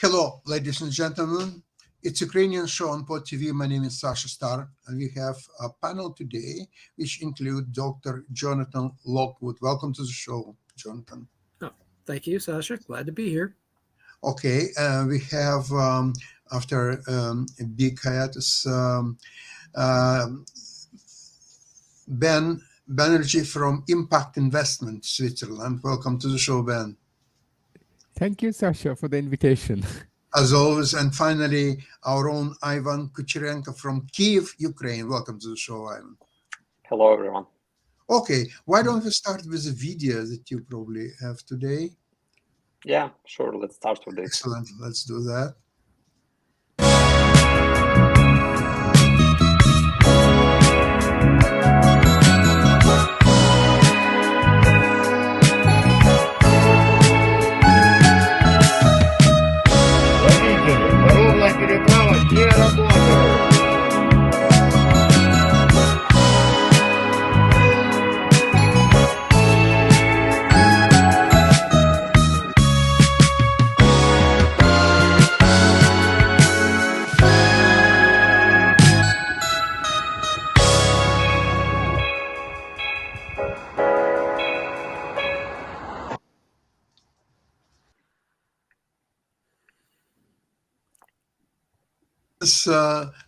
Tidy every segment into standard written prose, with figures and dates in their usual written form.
Hello, ladies and gentlemen. It's Ukrainian show on Pod TV. My name is Sasha Star, and we have a panel today which include Dr. Jonathan Lockwood. Welcome to the show, Jonathan. Oh, thank you, Sasha. Glad to be here. Okay, we have, after a big hiatus, Ben Banerjee from Impact Investment Switzerland. Welcome to the show, Ben. Thank you, Sasha, for the invitation. As always, and finally, our own Ivan Kucherenko from Kiev, Ukraine. Welcome to the show, Ivan. Hello, everyone. Okay, why don't we start with the video that you probably have today? Yeah, sure. Let's start with this. Excellent. Let's do that.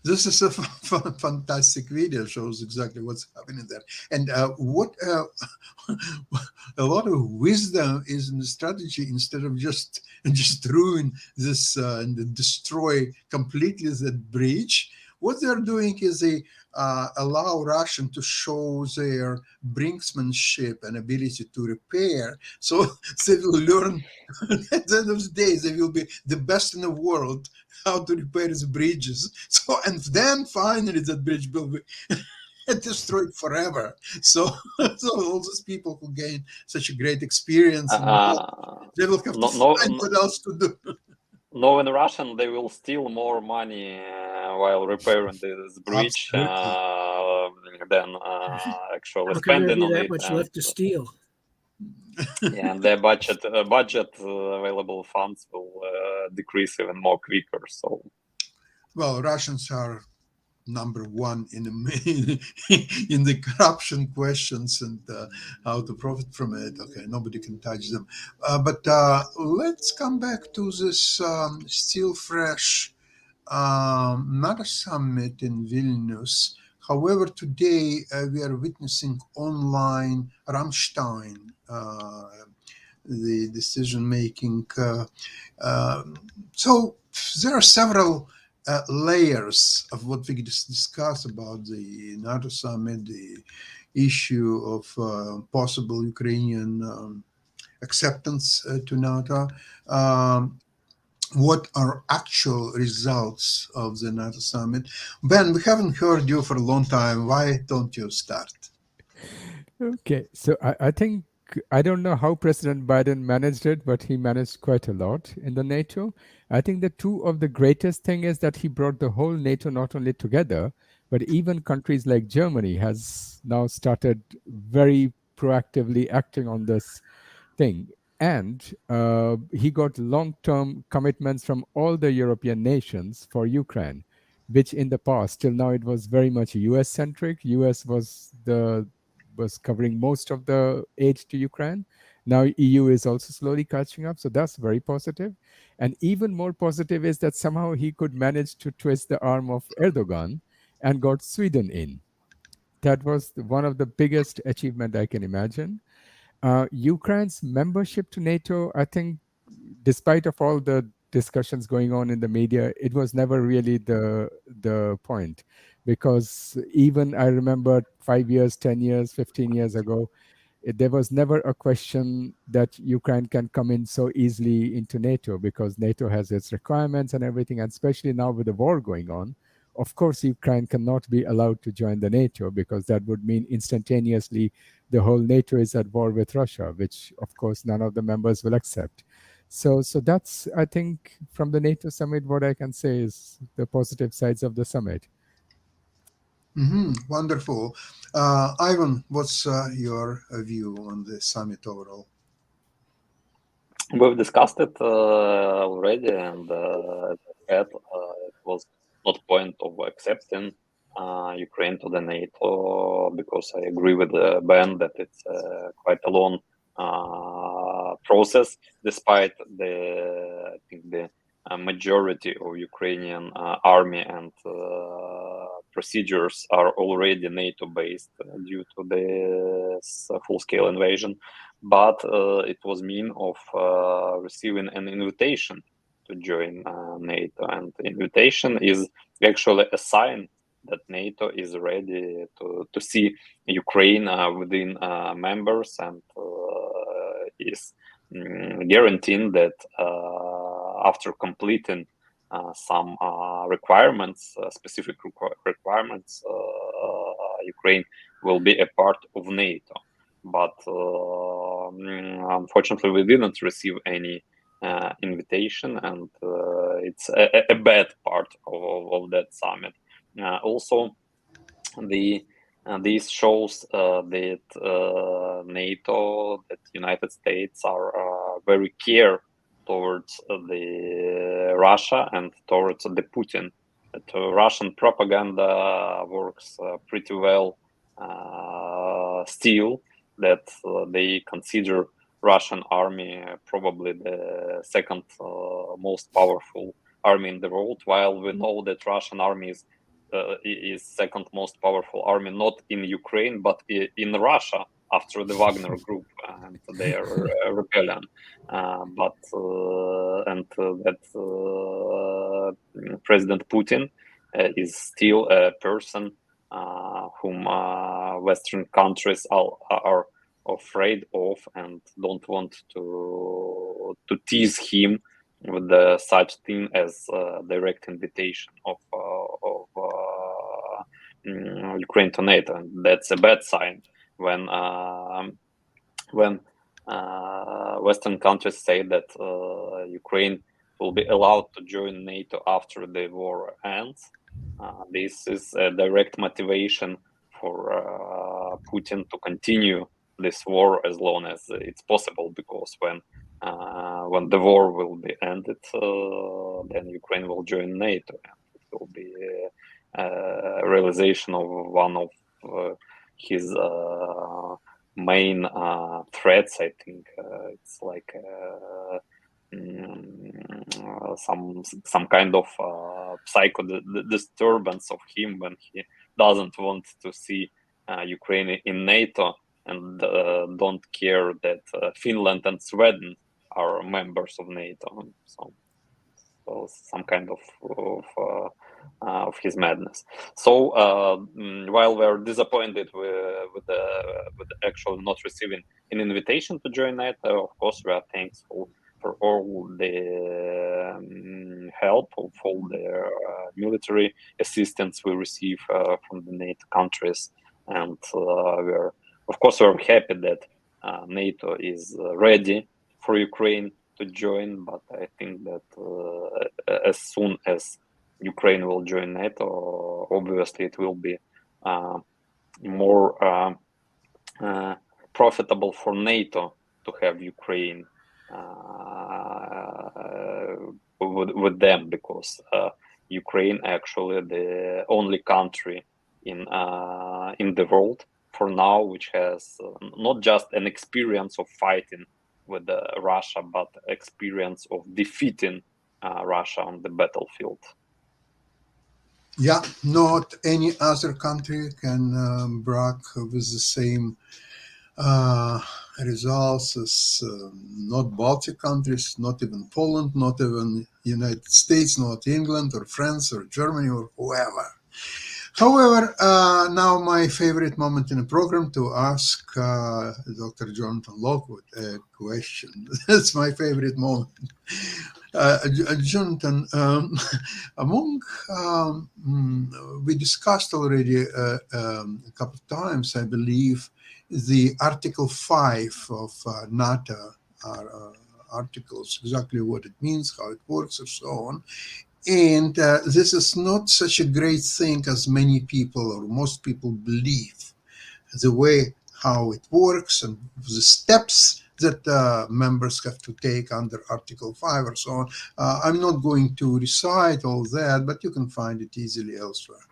This is a fantastic video. Shows exactly what's happening there, and what a lot of wisdom is in the strategy. Instead of just ruin this and destroy completely that bridge, what they're doing is they allow Russian to show their brinksmanship and ability to repair. So they will learn at the end of the day, they will be the best in the world how to repair the bridges. So, and then finally that bridge will be destroyed forever. So all those people who gain such a great experience, they will have to find what else to do. Knowing Russian, they will steal more money while repairing this bridge than actually spending on it. Much left to steal. Yeah, and their budget available funds will decrease even more quicker. So, well, Russians are number one in the corruption questions and how to profit from it. Okay, nobody can touch them. But let's come back to this still fresh NATO summit in Vilnius. However, today we are witnessing online Rammstein, the decision-making. So there are several layers of what we just discussed about the NATO summit, the issue of possible Ukrainian acceptance to NATO. What are actual results of the NATO summit? Ben, we haven't heard you for a long time. Why don't you start? Okay, so I think, I don't know how President Biden managed it, but he managed quite a lot in the NATO. I think the two of the greatest thing is that he brought the whole NATO not only together, but even countries like Germany has now started very proactively acting on this thing. And he got long-term commitments from all the European nations for Ukraine, which in the past, till now, it was very much US-centric. US was covering most of the aid to Ukraine. Now EU is also slowly catching up, so that's very positive. And even more positive is that somehow he could manage to twist the arm of Erdogan and got Sweden in. That was one of the biggest achievement I can imagine. Ukraine's membership to NATO, I think, despite of all the discussions going on in the media, it was never really the point. Because even I remember 5 years, 10 years, 15 years ago, there was never a question that Ukraine can come in so easily into NATO, because NATO has its requirements and everything. And especially now with the war going on, Of course, Ukraine cannot be allowed to join the NATO, because that would mean instantaneously the whole NATO is at war with Russia, which of course none of the members will accept. So that's, I think, from the NATO summit, what I can say is the positive sides of the summit. Wonderful. Ivan, what's your view on the summit overall? We've discussed it already, and as I said, it was not point of accepting Ukraine to the NATO, because I agree with Ben that it's quite a long process, despite I think the majority of Ukrainian army and procedures are already NATO-based due to this full-scale invasion. But it was mean of receiving an invitation to join NATO, and the invitation is actually a sign that NATO is ready to see Ukraine within members, and is guaranteeing that after completing some requirements, specific requirements, Ukraine will be a part of NATO. But unfortunately, we didn't receive any invitation, and it's a bad part of that summit. Also, this shows that NATO, that United States are very care towards the Russia and towards the Putin. That Russian propaganda works pretty well still. That they consider Russian army probably the second most powerful army in the world, while we know that Russian army is second most powerful army not in Ukraine but in Russia after the Wagner group and their rebellion. President Putin is still a person whom Western countries are afraid of and don't want to tease him with such thing as direct invitation of Ukraine to NATO, and that's a bad sign when Western countries say that Ukraine will be allowed to join NATO after the war ends. This is a direct motivation for Putin to continue this war as long as it's possible, because when the war will be ended, then Ukraine will join NATO, and it will be a realization of one of his main threats. I think it's like some kind of psycho disturbance of him when he doesn't want to see Ukraine in NATO and don't care that Finland and Sweden are members of NATO. So some kind of his madness. So while we're disappointed with actually not receiving an invitation to join NATO, of course we are thankful for all the help, of all the military assistance we receive from the NATO countries, and we're happy that NATO is ready for Ukraine to join. But I think that as soon as Ukraine will join NATO, obviously it will be more profitable for NATO to have Ukraine with them, because Ukraine actually the only country in the world for now which has not just an experience of fighting with Russia, but experience of defeating Russia on the battlefield. Yeah, not any other country can brag with the same results as not Baltic countries, not even Poland, not even United States, not England or France or Germany or whoever. However, now my favorite moment in the program to ask Dr. Jonathan Lockwood a question. That's my favorite moment. Jonathan, we discussed already a couple of times, I believe, the Article 5 of NATO articles, exactly what it means, how it works, and so on. And this is not such a great thing as many people or most people believe. The way how it works and the steps that members have to take under Article 5 or so on. I'm not going to recite all that, but you can find it easily elsewhere.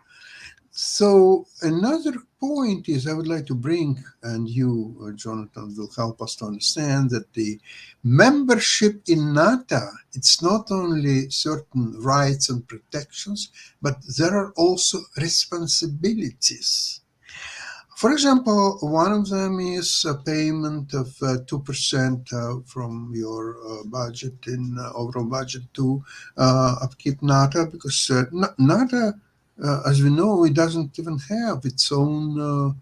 So another point is I would like to bring, and you, Jonathan, will help us to understand that the membership in NATO, it's not only certain rights and protections, but there are also responsibilities. For example, one of them is a payment of 2% from your budget in overall budget to upkeep NATO, because NATO, as we know, it doesn't even have its own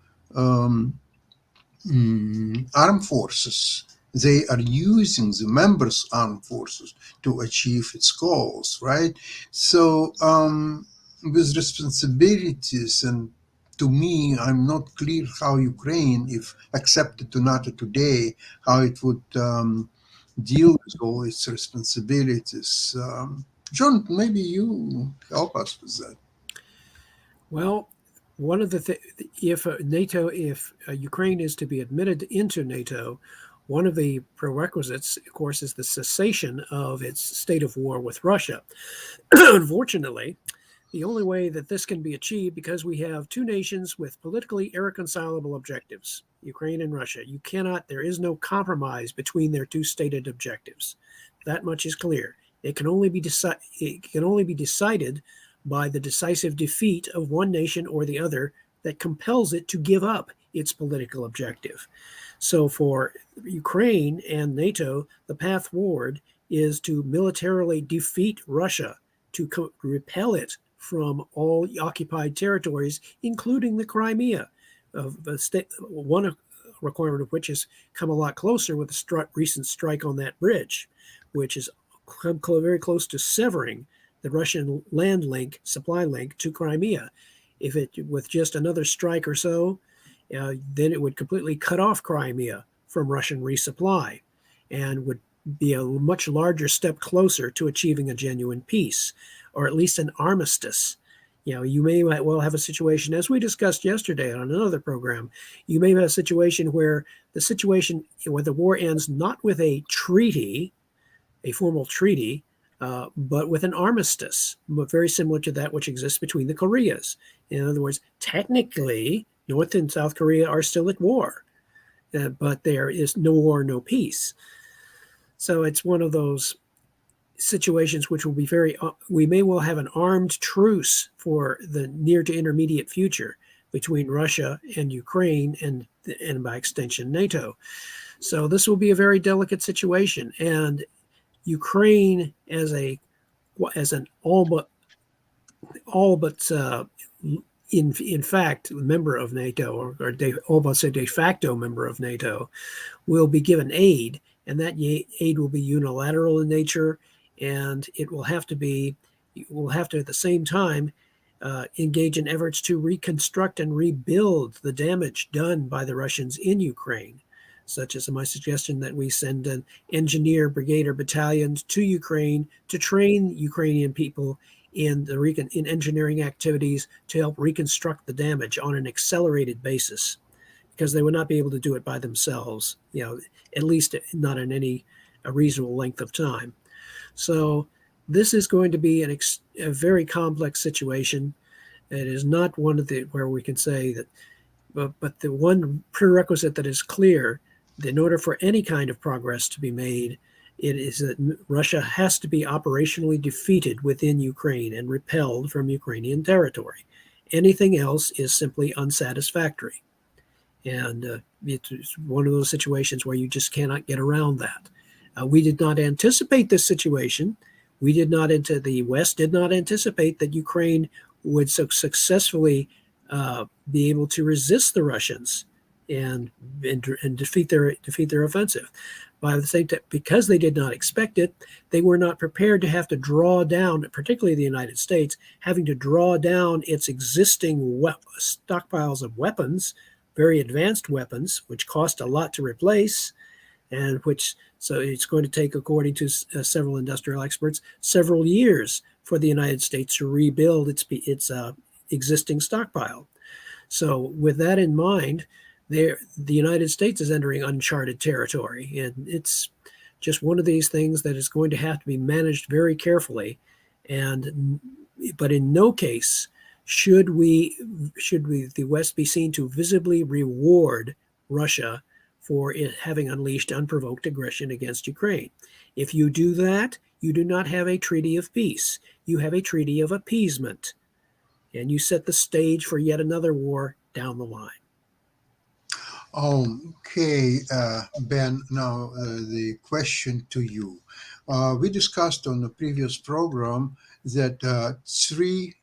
armed forces. They are using the members' armed forces to achieve its goals, right? So with responsibilities, and to me, I'm not clear how Ukraine, if accepted to NATO today, how it would deal with all its responsibilities. John, maybe you help us with that. Well, one of the if Ukraine is to be admitted into NATO, one of the prerequisites, of course, is the cessation of its state of war with Russia. Unfortunately, the only way that this can be achieved, because we have two nations with politically irreconcilable objectives, Ukraine and Russia. There is no compromise between their two stated objectives. That much is clear. It can only be decided by the decisive defeat of one nation or the other that compels it to give up its political objective. So for Ukraine and NATO, the path forward is to militarily defeat Russia, to repel it from all occupied territories, including the Crimea. One requirement of which has come a lot closer with the recent strike on that bridge, which has come very close to severing the Russian land link, supply link to Crimea. If it, with just another strike or so, then it would completely cut off Crimea from Russian resupply and would be a much larger step closer to achieving a genuine peace, or at least an armistice. You may well have a situation, as we discussed yesterday on another program, you may have a situation where the war ends not with a treaty, a formal treaty, but with an armistice, very similar to that which exists between the Koreas. In other words, technically, North and South Korea are still at war, but there is no war, no peace. So it's one of those situations which will be we may well have an armed truce for the near to intermediate future between Russia and Ukraine and by extension NATO. So this will be a very delicate situation, and Ukraine as an all but in fact member of NATO, or de facto member of NATO, will be given aid, and that aid will be unilateral in nature, and it will have to at the same time engage in efforts to reconstruct and rebuild the damage done by the Russians in Ukraine, such as my suggestion that we send an engineer brigade or battalions to Ukraine to train Ukrainian people in engineering activities to help reconstruct the damage on an accelerated basis, because they would not be able to do it by themselves, at least not in any reasonable length of time. So this is going to be a very complex situation. It is not one of where we can say that, but the one prerequisite that is clear, in order for any kind of progress to be made, it is that Russia has to be operationally defeated within Ukraine and repelled from Ukrainian territory. Anything else is simply unsatisfactory. And it's one of those situations where you just cannot get around that. We did not anticipate this situation. The West did not anticipate that Ukraine would so successfully be able to resist the Russians and defeat their offensive. By the same time, because they did not expect it, they were not prepared to have to draw down, particularly the United States, having to draw down its existing stockpiles of weapons, very advanced weapons, which cost a lot to replace, and which, so it's going to take, according to several industrial experts, several years for the United States to rebuild its existing stockpile. So with that in mind, the United States is entering uncharted territory, and it's just one of these things that is going to have to be managed very carefully. But in no case should the West be seen to visibly reward Russia for it having unleashed unprovoked aggression against Ukraine. If you do that, you do not have a treaty of peace. You have a treaty of appeasement, and you set the stage for yet another war down the line. Okay, Ben, now the question to you. We discussed on the previous program that three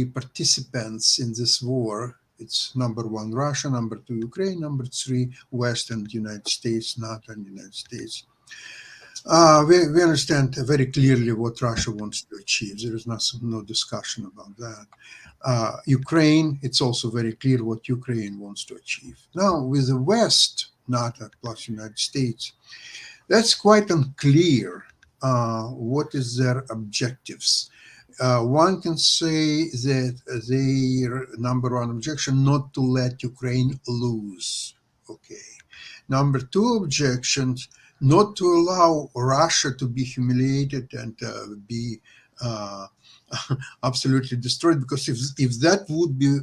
participants in this war, it's number one, Russia, number two, Ukraine, number three, West and United States, NATO and United States. We understand very clearly what Russia wants to achieve. There is no discussion about that. Ukraine, it's also very clear what Ukraine wants to achieve. Now, with the West, NATO plus United States, that's quite unclear what is their objectives. One can say that their number one objection, not to let Ukraine lose. Okay. Number two objections, not to allow Russia to be humiliated and be absolutely destroyed, because if that would be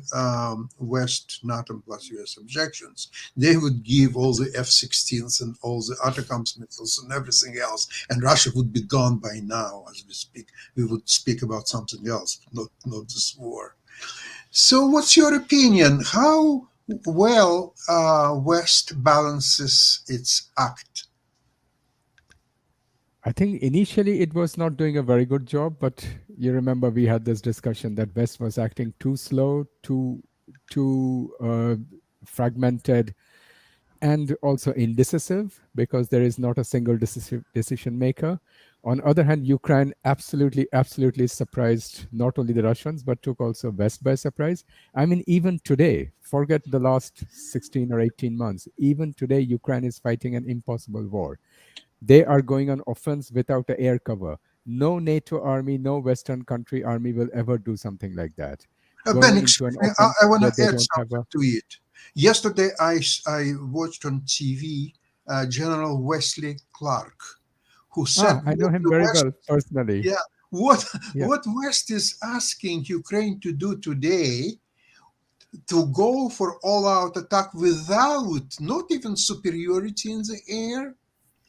West, NATO plus US objections, they would give all the F-16s and all the ATACMS missiles and everything else, and Russia would be gone by now as we speak. We would speak about something else, not this war. So what's your opinion? How well West balances its act? I think initially it was not doing a very good job, but you remember we had this discussion that West was acting too slow, too fragmented, and also indecisive, because there is not a single decision maker. On the other hand, Ukraine absolutely surprised not only the Russians, but took also West by surprise. I mean, even today, forget the last 16 or 18 months, even today, Ukraine is fighting an impossible war. They are going on offense without an air cover. No NATO army, no Western country army will ever do something like that. Ben, I want to add something to it. Yesterday, I watched on TV General Wesley Clark, who said, I know him very well personally. Yeah, what West is asking Ukraine to do today, to go for all-out attack without not even superiority in the air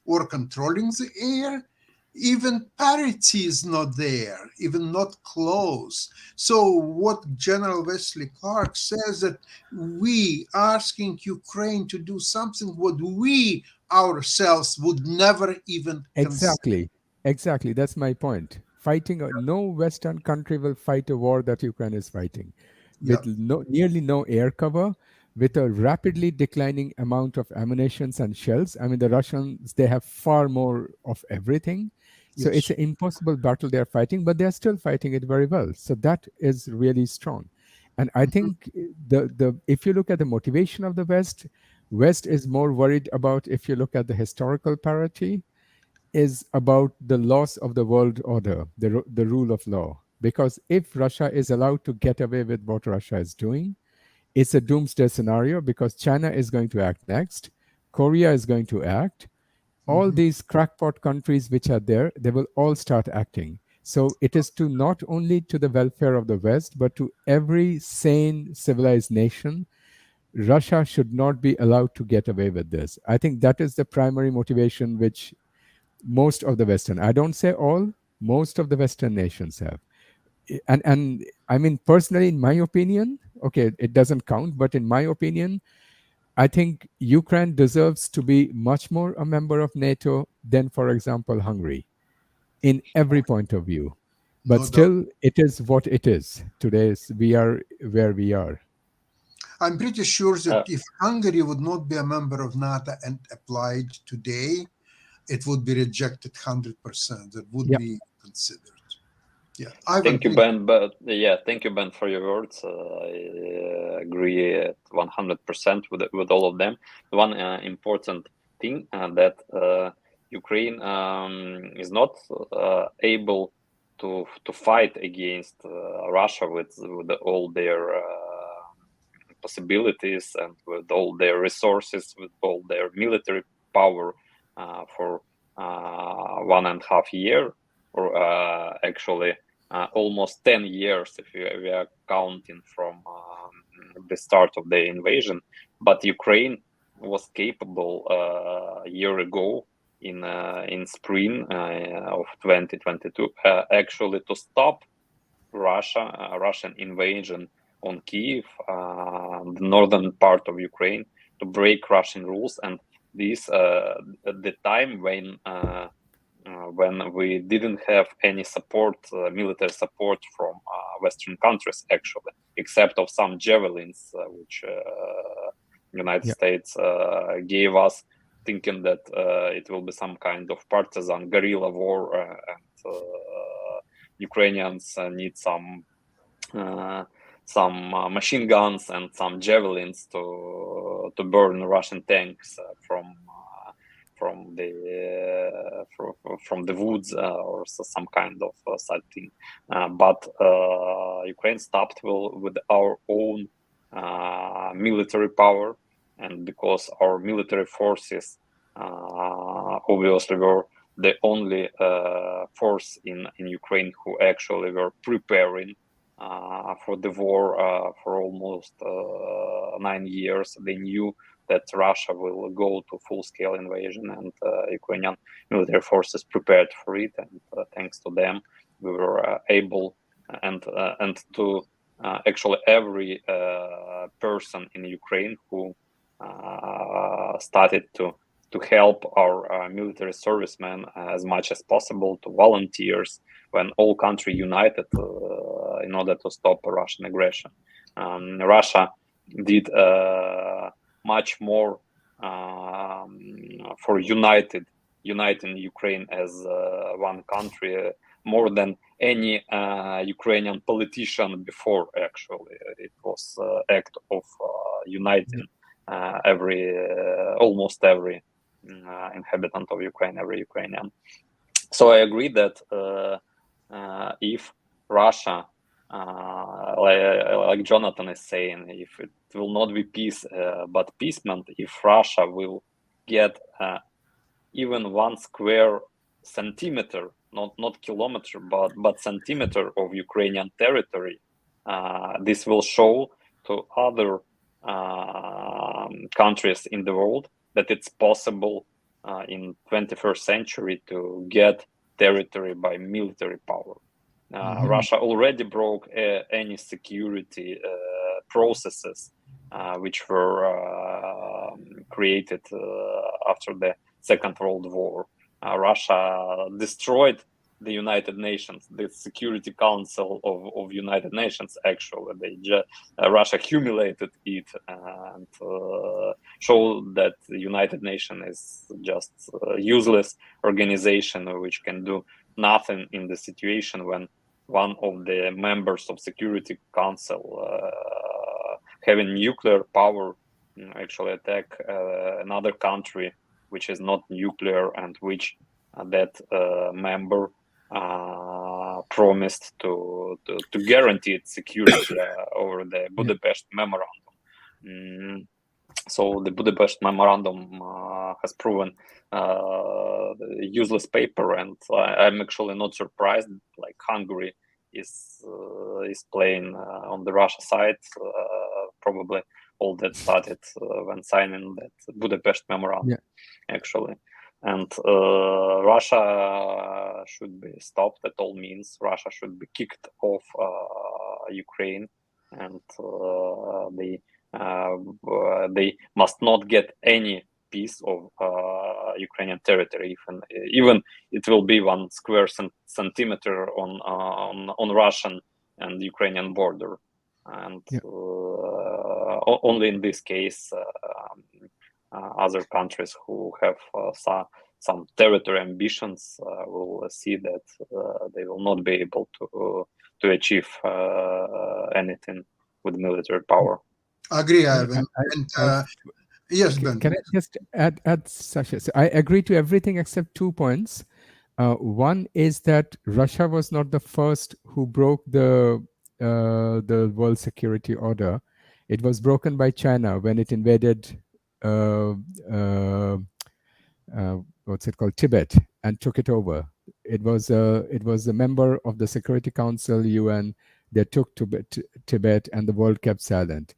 or controlling the air, even parity is not there, even not close. So what General Wesley Clark says, that we asking Ukraine to do something what we ourselves would never even consider. Exactly. That's my point. No Western country will fight a war that Ukraine is fighting. With nearly no air cover, with a rapidly declining amount of ammunitions and shells. I mean, the Russians, they have far more of everything. So it's an impossible battle they're fighting, but they're still fighting it very well. So that is really strong. And I think if you look at the motivation of the West is more worried about, if you look at the historical parity, is about the loss of the world order, the rule of law. Because if Russia is allowed to get away with what Russia is doing, it's a doomsday scenario, because China is going to act next. Korea is going to act. All these crackpot countries which are there, they will all start acting. So it is to not only to the welfare of the West, but to every sane, civilized nation. Russia should not be allowed to get away with this. I think that is the primary motivation which most of the Western, I don't say all, most of the Western nations have. And I mean, personally, in my opinion, okay, it doesn't count, but in my opinion, I think Ukraine deserves to be much more a member of NATO than, for example, Hungary, in every point of view. But still, it is what it is. Today, we are where we are. I'm pretty sure that if Hungary would not be a member of NATO and applied today, it would be rejected 100%. It would be considered. Yeah, thank you, Ben. But thank you, Ben, for your words. I agree 100% with all of them. One important thing that Ukraine is not able to fight against Russia with all their possibilities and with all their resources, with all their military power for 1.5 years, or actually almost 10 years if we are counting from the start of the invasion. But Ukraine was capable a year ago in spring of 2022 actually to stop Russian invasion on Kyiv, the northern part of Ukraine, to break Russian rules. And this at the time when we didn't have any support, military support from Western countries, actually, except of some javelins which United States gave us, thinking that it will be some kind of partisan guerrilla war, and Ukrainians need some machine guns and some javelins to burn Russian tanks from the woods or some kind of such thing. But Ukraine stopped with our own military power, and because our military forces obviously were the only force in Ukraine who actually were preparing for the war for almost 9 years. They knew that Russia will go to full-scale invasion, and Ukrainian military forces prepared for it. And thanks to them, we were able and to actually every person in Ukraine who started to help our military servicemen as much as possible, to volunteers, when all country united in order to stop Russian aggression. Russia did much more for uniting Ukraine as one country, more than any Ukrainian politician before. Actually, it was act of uniting almost every inhabitant of Ukraine, every Ukrainian. So I agree that if Russia, like Jonathan is saying, if it will not be peace but appeasement, if Russia will get even 1 square centimeter, not kilometer, but centimeter of Ukrainian territory, this will show to other countries in the world that it's possible in 21st century to get territory by military power. Russia already broke any security processes which were created after the Second World War. Russia destroyed the United Nations, the Security Council of United Nations. Actually, Russia humiliated it and showed that the United Nations is just a useless organization which can do nothing in the situation when one of the members of Security Council having nuclear power actually attack another country which is not nuclear, and which that member promised to guarantee its security over the Budapest Memorandum. So the Budapest Memorandum has proven useless paper, and I'm actually not surprised. Like Hungary is playing on the Russia side. Probably all that started when signing that Budapest Memorandum, actually. And Russia should be stopped at all means. Russia should be kicked off Ukraine, and they must not get any piece of Ukrainian territory. Even it will be 1 square centimeter on Russian and Ukrainian border. And only in this case, other countries who have some territory ambitions will see that they will not be able to achieve anything with military power. Agree, Ivan. Yes, Ben. Can I just add, Sasha? So I agree to everything except 2 points. One is that Russia was not the first who broke the World Security Order. It was broken by China when it invaded what's it called, Tibet, and took it over. It was a member of the Security Council, UN. They took Tibet, and the world kept silent.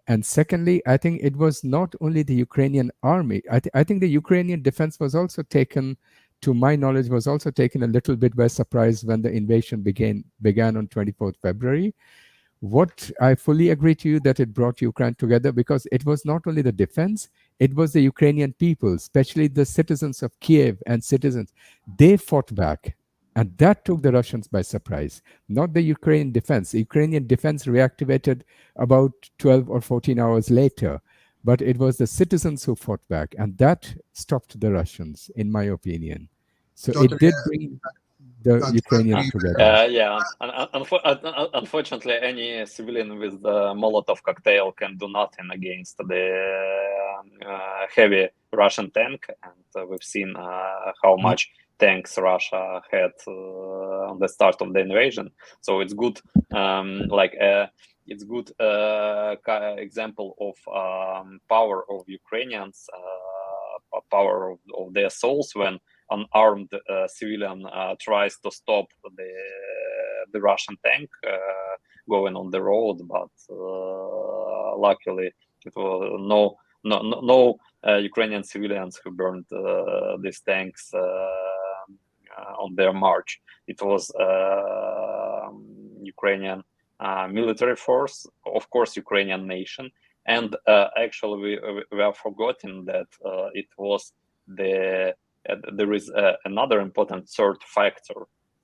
And secondly, I think it was not only the Ukrainian army. I think the Ukrainian defense was also taken, to my knowledge, was also taken a little bit by surprise when the invasion began on 24th February. What I fully agree to you that it brought Ukraine together, because it was not only the defense, it was the Ukrainian people, especially the citizens of Kiev and citizens. They fought back, and that took the Russians by surprise, not the Ukrainian defense. The Ukrainian defense reactivated about 12 or 14 hours later, but it was the citizens who fought back, and that stopped the Russians, in my opinion. So it did bring the Ukrainians together. Unfortunately, any civilian with the Molotov cocktail can do nothing against the heavy Russian tank, and we've seen how much tanks Russia had on the start of the invasion. So it's good, it's good example of power of Ukrainians, power of their souls when unarmed civilian tries to stop the Russian tank going on the road, but luckily it was no Ukrainian civilians who burned these tanks on their march. It was Ukrainian military force, of course, Ukrainian nation, and actually we are forgetting that it was there is another important third factor.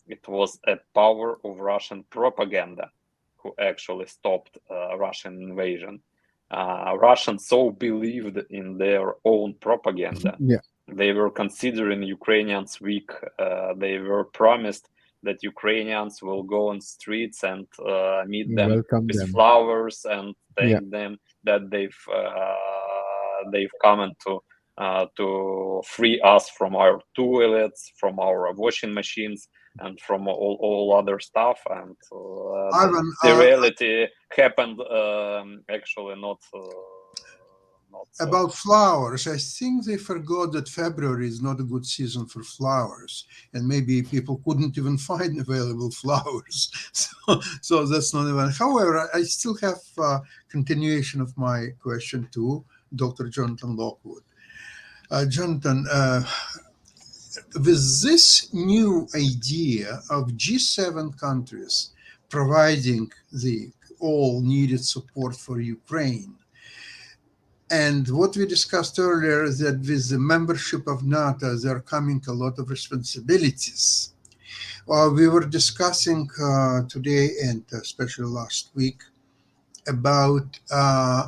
It was a power of Russian propaganda who actually stopped Russian invasion. Russians so believed in their own propaganda. Yeah. They were considering Ukrainians weak. They were promised that Ukrainians will go on streets and meet them with flowers and thank them that they've come to free us from our toilets, from our washing machines, and from all other stuff. And the reality happened actually not about flowers. I think they forgot that February is not a good season for flowers, and maybe people couldn't even find available flowers. So that's not even. However, I still have continuation of my question to Dr. Jonathan Lockwood. Jonathan, with this new idea of G7 countries providing the all needed support for Ukraine, and what we discussed earlier is that with the membership of NATO, there are coming a lot of responsibilities. We were discussing today and especially last week about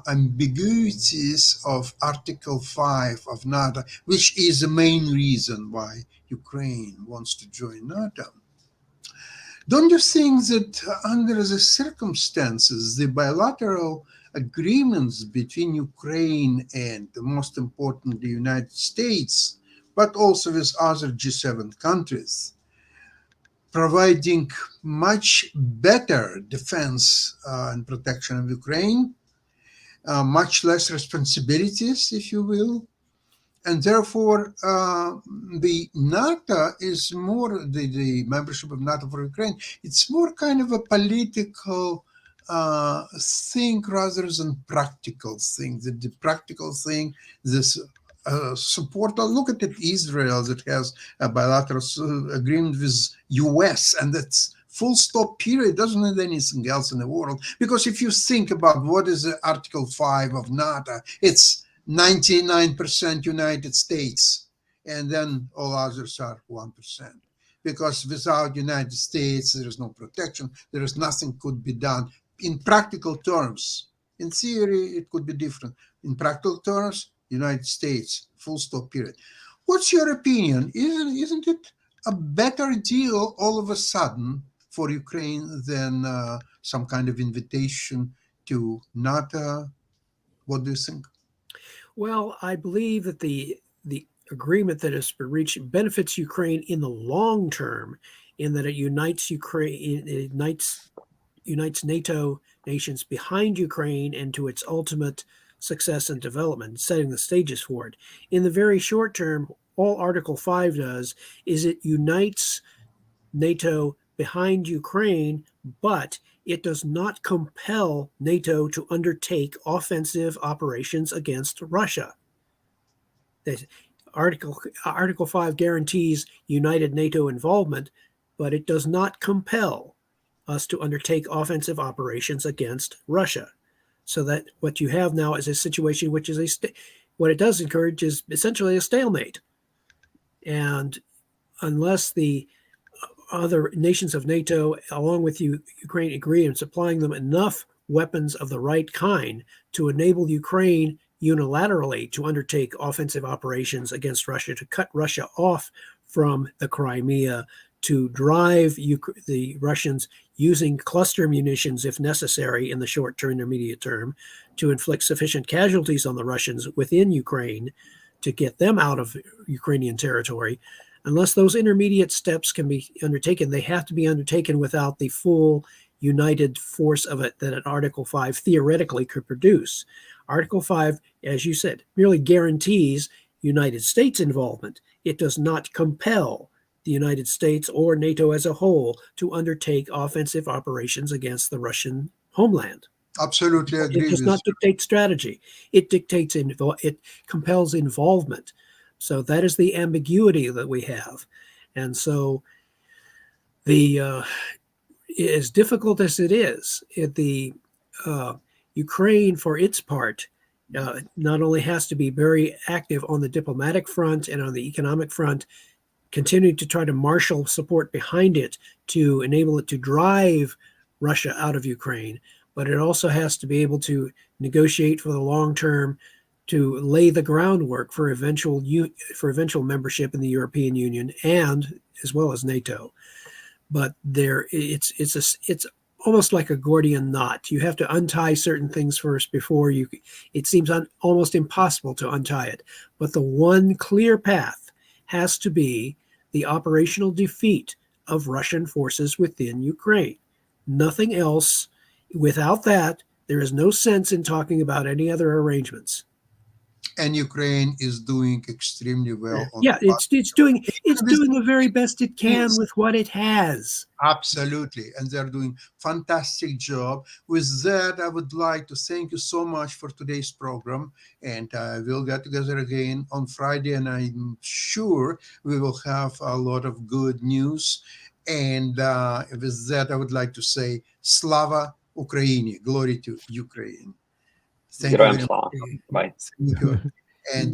ambiguities of Article 5 of NATO, which is the main reason why Ukraine wants to join NATO. Don't you think that under the circumstances, the bilateral agreements between Ukraine and, the most important, the United States, but also with other G7 countries, providing much better defense and protection of Ukraine, much less responsibilities, if you will, and therefore the NATO is more, the membership of NATO for Ukraine, it's more kind of a political thing rather than practical thing. The practical thing, this support. Look at it, Israel that has a bilateral agreement with US, and that's full stop period, doesn't need anything else in the world. Because if you think about what is the Article 5 of NATO, it's 99% United States, and then all others are 1%. Because without United States, there is no protection, there is nothing could be done in practical terms. In theory, it could be different. In practical terms, United States, full stop, period. What's your opinion? Isn't it a better deal all of a sudden for Ukraine than some kind of invitation to NATO? What do you think? Well, I believe that the agreement that has been reached benefits Ukraine in the long term, in that it unites Ukraine, it unites NATO nations behind Ukraine and to its ultimate success and development, setting the stages for it. In the very short term, all Article 5 does is it unites NATO behind Ukraine, but it does not compel NATO to undertake offensive operations against Russia. Article 5 guarantees united NATO involvement, but it does not compel us to undertake offensive operations against Russia. So that what you have now is a situation which is what it does encourage is essentially a stalemate. And unless the other nations of NATO, along with Ukraine, agree in supplying them enough weapons of the right kind to enable Ukraine unilaterally to undertake offensive operations against Russia, to cut Russia off from the Crimea, to drive the Russians using cluster munitions if necessary in the short to intermediate term, to inflict sufficient casualties on the Russians within Ukraine to get them out of Ukrainian territory. Unless those intermediate steps can be undertaken, they have to be undertaken without the full united force of it that an Article 5 theoretically could produce. Article 5, as you said, merely guarantees United States involvement. It does not compel the United States or NATO as a whole to undertake offensive operations against the Russian homeland. Absolutely agree. It does not dictate strategy. It dictates, it compels involvement. So that is the ambiguity that we have. And so as difficult as it is, Ukraine, for its part, not only has to be very active on the diplomatic front and on the economic front, continue to try to marshal support behind it to enable it to drive Russia out of Ukraine, but it also has to be able to negotiate for the long term to lay the groundwork for eventual membership in the European Union and as well as NATO. But it's almost like a Gordian knot. You have to untie certain things first before it seems almost impossible to untie it. But the one clear path has to be the operational defeat of Russian forces within Ukraine. Nothing else. Without that, there is no sense in talking about any other arrangements. And Ukraine is doing extremely well. It's doing the very best it can with what it has. Absolutely, and they're doing fantastic job. With that, I would like to thank you so much for today's program, and we'll get together again on Friday, and I'm sure we will have a lot of good news. And with that, I would like to say Slava Ukraini, glory to Ukraine. Thank you very much. Bye. Thank you. And